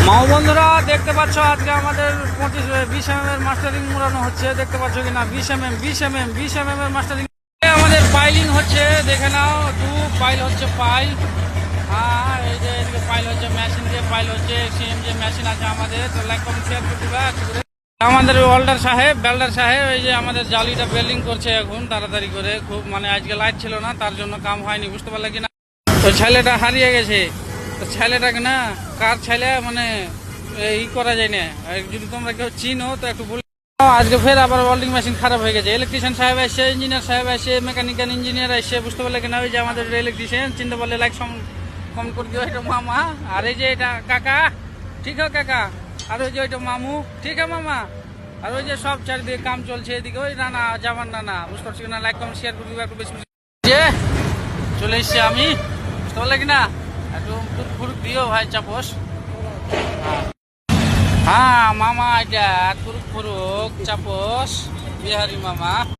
মাও বন্ধুরা দেখতে পাচ্ছ আজকে আমাদের 20 mm এর মাস্টারিং মোড়ানো হচ্ছে। দেখতে পাচ্ছ কিনা 20 mm এর মাস্টারিং আমাদের পাইলিং হচ্ছে। দেখে নাও পাইল হচ্ছে পাইল। আর এই যে এদিকে পাইল হচ্ছে, মেশিন দিয়ে পাইল হচ্ছে, সিএম যে মেশিন আছে আমাদের। তো লাইক কমেন্ট শেয়ার করে দিবা। আমাদের বেল্ডার সাহেব এই যে আমাদের জালিটা বেল্ডিং করছে এখন তাড়াতাড়ি করে। খুব মানে আজকে লাইট ছিল না, তার জন্য কাম হয়নি, বুঝতে পারলে কিনা। তো ছেলেটা হারিয়ে গেছে। তো ছেলেটাকে না কার ছেলে মানে ই করা যায় না। যদি তোমরা কেউ চিনো তো একটু বলে। আজকে ফের আবার ওয়েল্ডিং মেশিন খারাপ হয়ে গেছে। ইলেকট্রিশিয়ান সাহেব আসছে, ইঞ্জিনিয়ার সাহেব আসছে, মেকানিক্যাল ইঞ্জিনিয়ার আসছে, বুঝতে পারলে কিনা। ওই যে আমাদের ইলেকট্রিশিয়ান চিনতে পারলে লাইক কমেন্ট করে দিও। এটা মামা, আর এই যে এটা কাকা, ঠিক আছে কাকা। আর ওই যে ওইটা মামু, ঠিক আছে মামা। আর ওই যে সব চারিদিকে কাম চলছে এদিকে। ওই নানা জামান নানা, বুঝতে পারছি কিনা। লাইক কমেন্ট শেয়ার করে দিও একটু বেশি। যে চলে এসছি আমি, বুঝতে পারলে কিনা। একটু ফুরুক দিও ভাই চাপস। হ্যাঁ মামা, এটা ফুরুক চাপস বিহারি মামা।